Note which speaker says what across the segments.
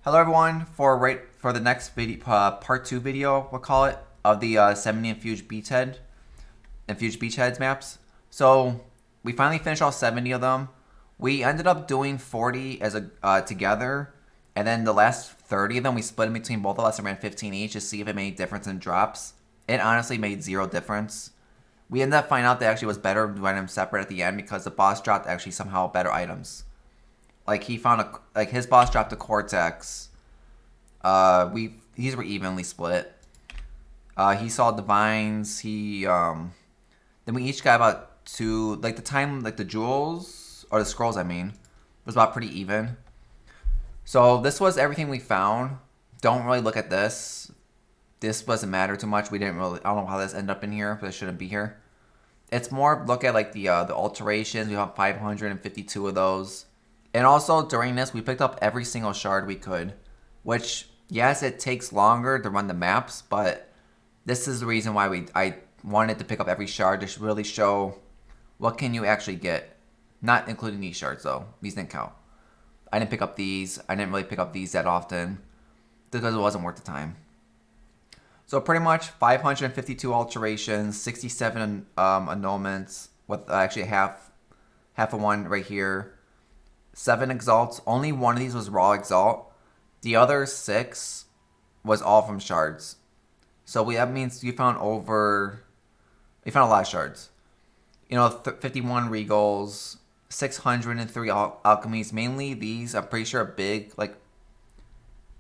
Speaker 1: Hello everyone, for the next video, part 2 video, we'll call it, of the 70 infused beachheads maps. So we finally finished all 70 of them. We ended up doing 40 as a together, and then the last 30 of them we split in between both of us and ran 15 each to see if it made difference in drops. It honestly made zero difference. We ended up finding out that it actually was better to run them separate at the end because the boss dropped actually somehow better items. Like his boss dropped a cortex. These were evenly split. He saw divines. Then we each got about two. Like the jewels or the scrolls. I mean, was about pretty even. So this was everything we found. Don't really look at this. This doesn't matter too much. We didn't really. I don't know how this ended up in here, but it shouldn't be here. It's more look at like the alterations. We have 552 of those. And also during this, we picked up every single shard we could, which yes, it takes longer to run the maps, but this is the reason why I wanted to pick up every shard to really show what can you actually get, not including these shards though. These didn't count. I didn't pick up these. I didn't really pick up these that often because it wasn't worth the time. So pretty much 552 alterations, 67 annulments with actually half of one right here. 7 exalts. Only one of these was raw exalt. The other 6 was all from shards. So that means we found a lot of shards. 51 regals, 603 alchemies. Mainly these, I'm pretty sure are big. Like,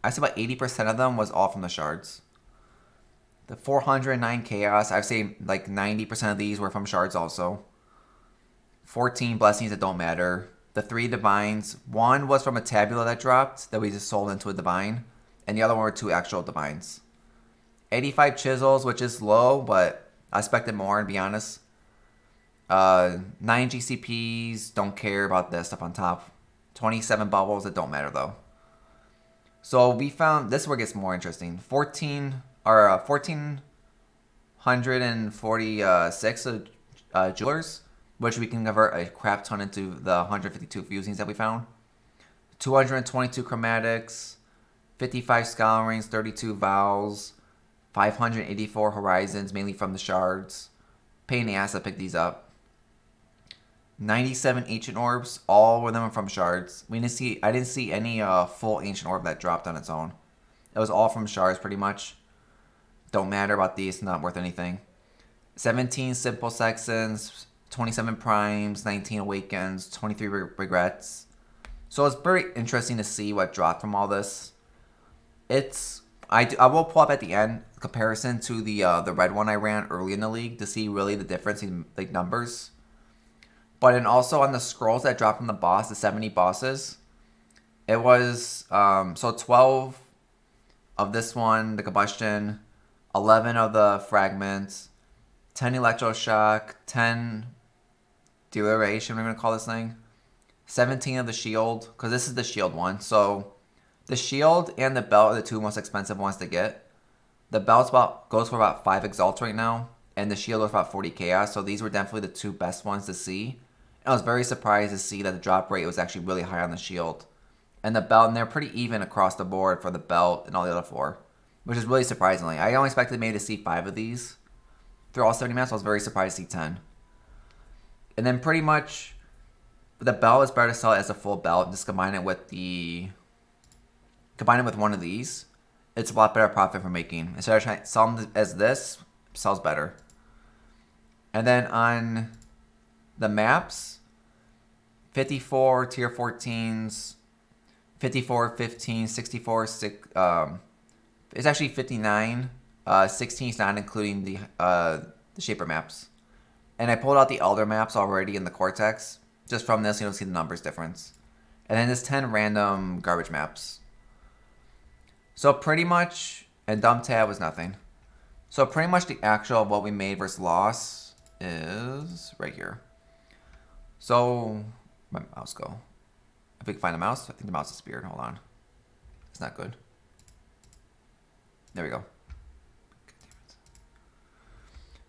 Speaker 1: I say about 80% of them was all from the shards. The 409 chaos, I'd say like 90% of these were from shards also. 14 blessings that don't matter. The 3 divines, one was from a tabula that dropped that we just sold into a divine, and the other one were 2 actual divines. 85 chisels, which is low, but I expected more, to be honest. 9 GCPs, don't care about that stuff on top. 27 bubbles that don't matter though. So we found, this is where it gets more interesting. 1,446 jewelers, which we can convert a crap ton into the 152 fusings that we found. 222 chromatics, 55 scholars, 32 vows, 584 horizons, mainly from the shards. Pain in the ass to pick these up. 97 ancient orbs, all of them are from shards. I didn't see any full ancient orb that dropped on its own. It was all from shards pretty much. Don't matter about these, not worth anything. 17 simple sections, 27 primes, 19 awakens, 23 regrets. So it's very interesting to see what dropped from all this. I will pull up at the end comparison to the red one I ran early in the league to see really the difference in like numbers. But and also on the scrolls that dropped from the boss, the 70 bosses, it was so 12 of this one, the combustion, 11 of the fragments, 10 electroshock, 10 duration, we're going to call this thing, 17 of the shield, because this is the shield one. So the shield and the belt are the 2 most expensive ones to get. The belt goes for about 5 exalts right now, and the shield goes for about 40 chaos. So these were definitely the 2 best ones to see. And I was very surprised to see that the drop rate was actually really high on the shield. And the belt, and they're pretty even across the board for the belt and all the other 4, which is really surprisingly. I only expected maybe to see 5 of these through all 70 maps. So I was very surprised to see 10. And then pretty much the belt is better to sell it as a full belt. Just combine it with one of these. It's a lot better profit for making. Instead of trying to sell them as this, sells better. And then on the maps, 54 tier 14s, 54 15, 64 6. It's actually 59. 16 is not including the shaper maps. And I pulled out the elder maps already in the cortex. Just from this, you don't see the numbers difference. And then there's 10 random garbage maps. So pretty much, and dump tab was nothing. So pretty much the actual what we made versus loss is right here. So where'd my mouse go? If we can find the mouse, I think the mouse disappeared. Hold on. It's not good. There we go.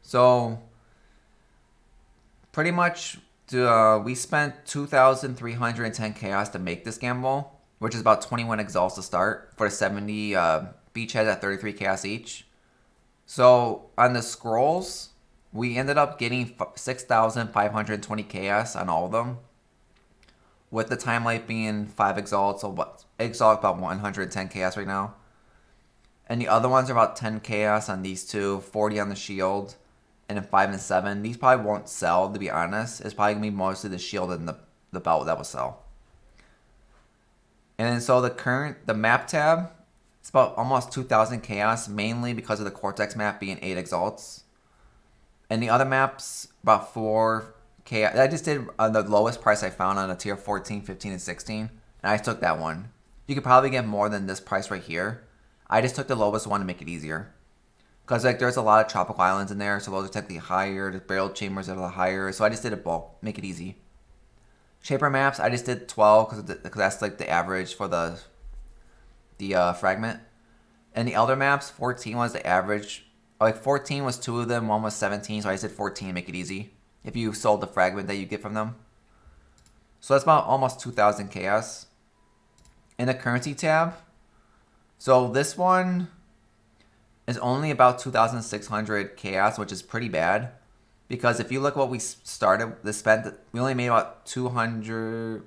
Speaker 1: So pretty much we spent 2,310 chaos to make this gamble, which is about 21 exalts to start for 70 beachheads at 33 chaos each. So on the scrolls, we ended up getting 6,520 chaos on all of them, with the time life being 5 exalts, so exalt about 110 chaos right now. And the other ones are about 10 chaos on these two, 40 on the shield, and then 5 and 7. These probably won't sell, to be honest. It's probably going to be mostly the shield and the belt that will sell. And then so the map tab, it's about almost 2,000 chaos, mainly because of the Cortex map being 8 exalts. And the other maps, about 4 chaos. I just did the lowest price I found on a tier 14, 15, and 16. And I took that one. You could probably get more than this price right here. I just took the lowest one to make it easier. Because like there's a lot of tropical islands in there, so those are technically higher. The burial chambers are a lot higher. So I just did a bulk, make it easy. Shaper maps, I just did 12 because that's like the average for the fragment. And the Elder maps, 14 was the average. Like 14 was 2 of them, 1 was 17, so I just did 14 to make it easy. If you sold the fragment that you get from them. So that's about almost 2,000 chaos. In the currency tab, so this one is only about 2,600 chaos, which is pretty bad. Because if you look what we started, we only made about 200,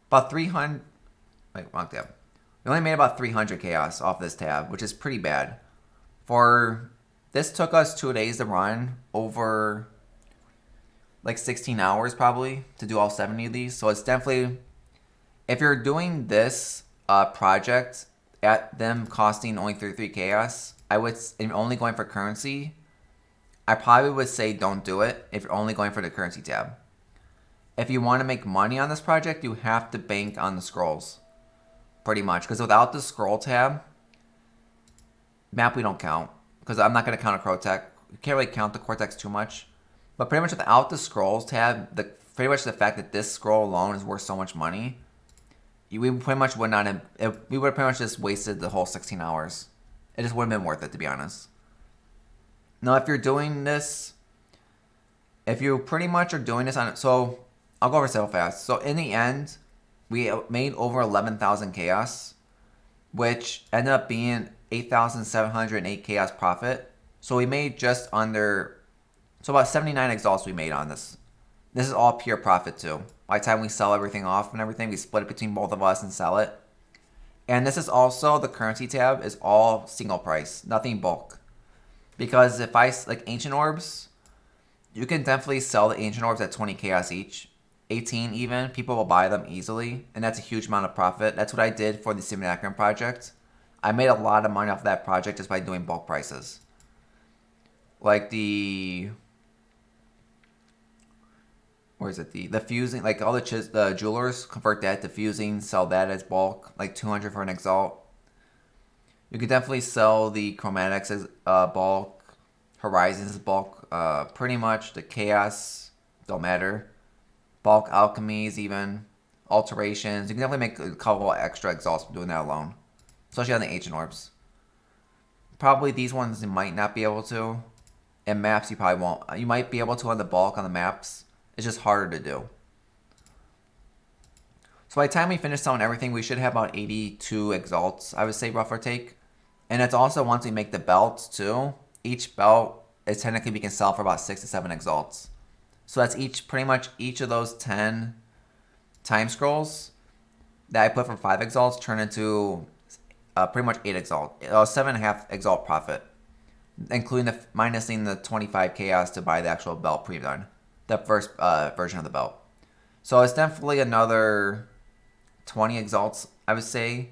Speaker 1: about 300, wait, wrong tab. We only made about 300 chaos off this tab, which is pretty bad. This took us 2 days to run, over like 16 hours probably, to do all 70 of these. So it's definitely, if you're doing this project at them costing only 33 chaos, and only going for currency, I probably would say don't do it if you're only going for the currency tab. If you want to make money on this project, you have to bank on the scrolls. Pretty much. Because without the scroll tab, map we don't count. Because I'm not going to count a Cortex. You can't really count the Cortex too much. But pretty much without the scrolls tab, pretty much the fact that this scroll alone is worth so much money, we pretty much would not have, we would have pretty much just wasted the whole 16 hours. It just wouldn't have been worth it, to be honest. Now, if you're doing this, if you pretty much are doing this so I'll go over so fast. So in the end, we made over 11,000 chaos, which ended up being 8,708 chaos profit. So we made just under, so about 79 exalts we made on this. This is all pure profit too. By the time we sell everything off and everything, we split it between both of us and sell it. And this is also, the currency tab is all single price, nothing bulk. Because if like Ancient Orbs, you can definitely sell the Ancient Orbs at 20 chaos each. 18 even, people will buy them easily, and that's a huge amount of profit. That's what I did for the Simulacrum project. I made a lot of money off that project just by doing bulk prices. Like where is it? The fusing, like all the jewelers convert that to fusing, sell that as bulk, like 200 for an exalt. You could definitely sell the chromatics as bulk, horizons as bulk, pretty much. The chaos don't matter. Bulk alchemies, even alterations. You can definitely make a couple extra exalts from doing that alone, especially on the ancient orbs. Probably these ones you might not be able to. And maps you probably won't. You might be able to on the bulk on the maps. It's just harder to do. So by the time we finish selling everything, we should have about 82 exalts, I would say, rough or take. And it's also once we make the belts too. Each belt is technically we can sell for about 6 to 7 exalts. So that's pretty much each of those 10 time scrolls that I put for 5 exalts turn into pretty much 8 exalt, 7.5 exalt profit, including minusing the 25 chaos to buy the actual belt pre-done, the first version of the belt. So it's definitely another 20 exalts, I would say.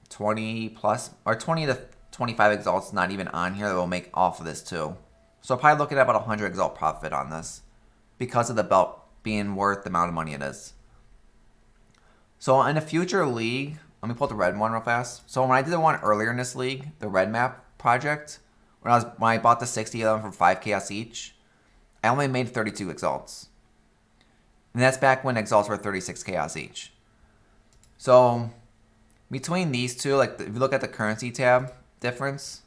Speaker 1: 20 plus, or 20 to 25 exalts not even on here that will make off of this too. So probably looking at about 100 exalt profit on this because of the belt being worth the amount of money it is. So in a future league, let me pull up the red one real fast. So when I did the one earlier in this league, the red map project, when I bought the 60 of them for 5 chaos each, I only made 32 exalts. And that's back when exalts were 36 chaos each. So between these two, like if you look at the currency tab difference,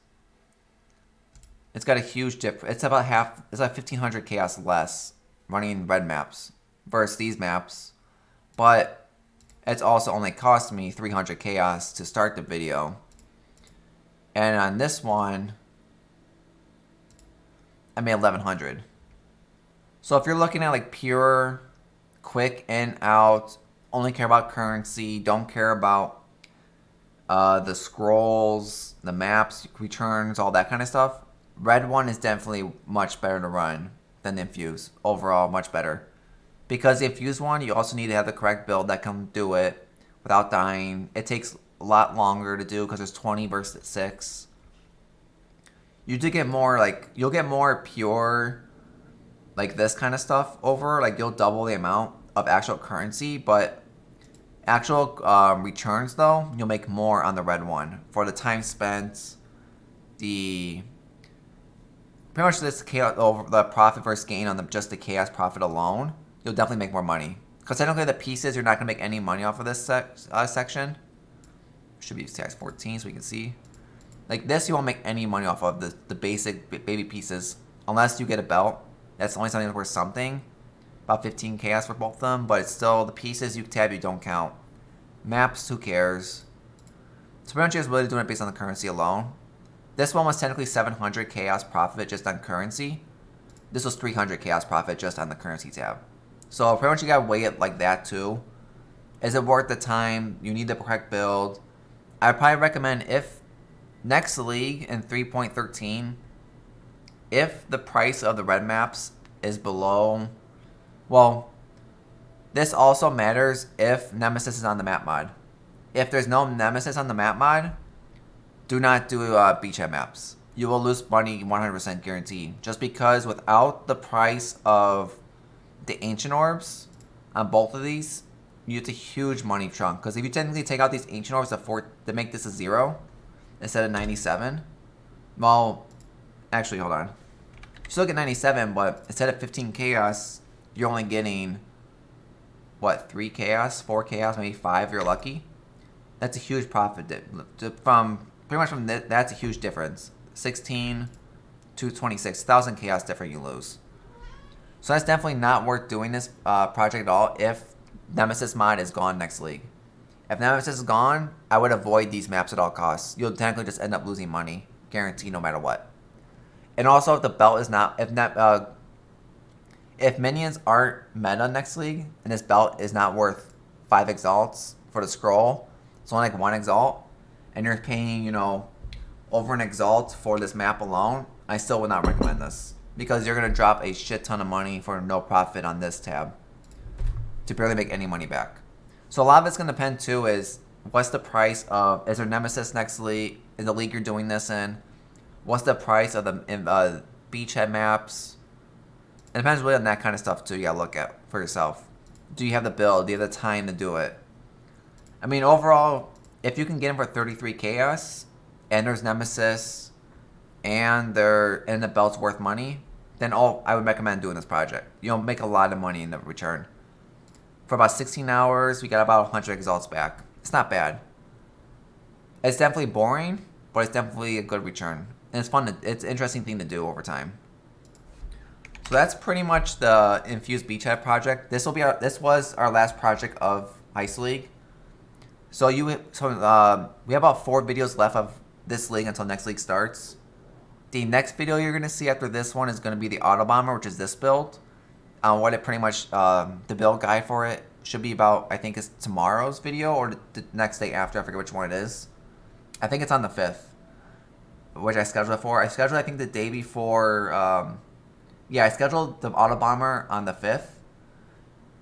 Speaker 1: it's got a huge dip. It's about half. It's like 1,500 chaos less running red maps versus these maps. But It's also only cost me 300 chaos to start the video. And on this one, I made 1100. So if you're looking at like pure, quick in, out, only care about currency, don't care about the scrolls, the maps, returns, all that kind of stuff, red one is definitely much better to run than the infused. Overall, much better. Because the infused one, you also need to have the correct build that can do it without dying. It takes a lot longer to do because there's 20 versus 6. You do get more, like, you'll get more pure, like this kind of stuff over. Like, you'll double the amount of actual currency, but actual returns, though, you'll make more on the red one. For the time spent, pretty much this chaos, over the profit versus gain on just the chaos profit alone, you'll definitely make more money. Because technically the pieces, you're not going to make any money off of this section. Should be size 14 so we can see. Like this, you won't make any money off of the basic baby pieces. Unless you get a belt. That's the only something that's worth something. About 15 chaos for both of them. But it's still, the pieces you tab, you don't count. Maps, who cares? So pretty much you're really doing it based on the currency alone. This one was technically 700 chaos profit just on currency. This was 300 chaos profit just on the currency tab. So pretty much you gotta weigh it like that too. Is it worth the time? You need the correct build. I'd probably recommend, if next league in 3.13, if the price of the red maps is below, well, this also matters if Nemesis is on the map mod. If there's no Nemesis on the map mod, do not do beachhead maps. You will lose money 100% guaranteed. Just because without the price of the ancient orbs on both of these, it's a huge money chunk. Because if you technically take out these ancient orbs to make this a 0 instead of 97, well, actually, hold on. You still get 97, but instead of 15 chaos, you're only getting, what, 3 chaos, 4 chaos, maybe 5 if you're lucky. That's a huge profit. That's a huge difference. 16 to 26,000 chaos different you lose. So that's definitely not worth doing this project at all if Nemesis mod is gone next league. If Nemesis is gone, I would avoid these maps at all costs. You'll technically just end up losing money, guaranteed, no matter what. And also, if the belt is not, if minions aren't meta next league and this belt is not worth 5 exalts for the scroll, it's only like 1 exalt, and you're paying, over an exalt for this map alone, I still would not recommend this. Because you're going to drop a shit ton of money for no profit on this tab to barely make any money back. So a lot of it's going to depend too is, what's the price of, is there Nemesis next league, in the league you're doing this in? What's the price of the beachhead maps? It depends really on that kind of stuff too, you got to look at for yourself. Do you have the build? Do you have the time to do it? I mean, overall, if you can get them for 33 chaos, and there's Nemesis, and the belt's worth money, then I would recommend doing this project. You'll make a lot of money in the return. For about 16 hours, we got about 100 exalts back. It's not bad. It's definitely boring, but it's definitely a good return. And it's fun. It's an interesting thing to do over time. So that's pretty much the infused beachhead project. This was our last project of Ice League. So we have about 4 videos left of this league until next league starts. The next video you're going to see after this one is going to be the Auto Bomber, which is this build. What it pretty much, the build guide for it should be about, I think it's tomorrow's video or the next day after. I forget which one it is. I think it's on the 5th, which I scheduled it for. I scheduled, I think, the day before. I scheduled the Auto Bomber on the 5th.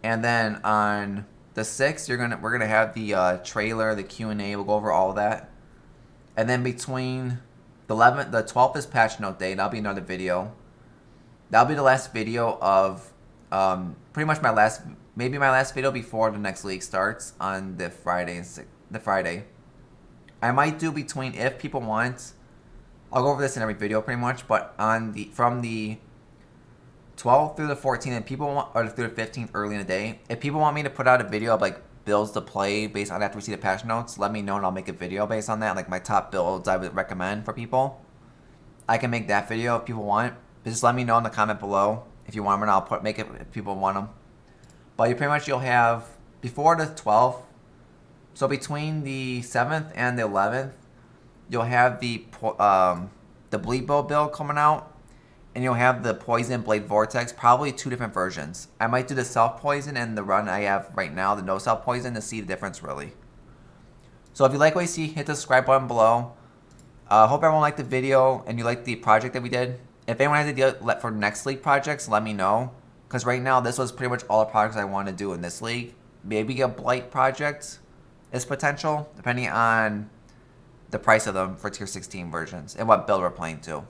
Speaker 1: And then on the 6th, we're gonna have the trailer, the Q&A. We'll go over all of that. And then between the 12th is patch note day. That'll be another video. That'll be the last video of pretty much my last video before the next league starts on the Friday. I might do between, if people want, I'll go over this in every video pretty much, but from the 12th through the 14th, and or through the 15th early in the day, if people want me to put out a video of like builds to play based on after we see the patch notes, let me know and I'll make a video based on that, like my top builds I would recommend for people. I can make that video if people want. Just let me know in the comment below if you want them, and I'll make it if people want them. But you'll have, before the 12th, So between the 7th and the 11th, you'll have the Bleed Bow build coming out, and you'll have the Poison Blade Vortex, probably 2 different versions. I might do the Self Poison and the run I have right now, the No Self Poison, to see the difference really. So if you like what you see, hit the subscribe button below. Hope everyone liked the video and you liked the project that we did. If anyone has a deal for next league projects, let me know. Because right now, this was pretty much all the projects I want to do in this league. Maybe a Blight project is potential, depending on the price of them for tier 16 versions and what build we're playing too.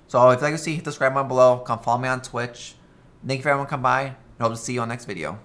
Speaker 1: So if you like to see, hit the subscribe button below. Come follow me on Twitch. Thank you for everyone come by, and hope to see you on the next video.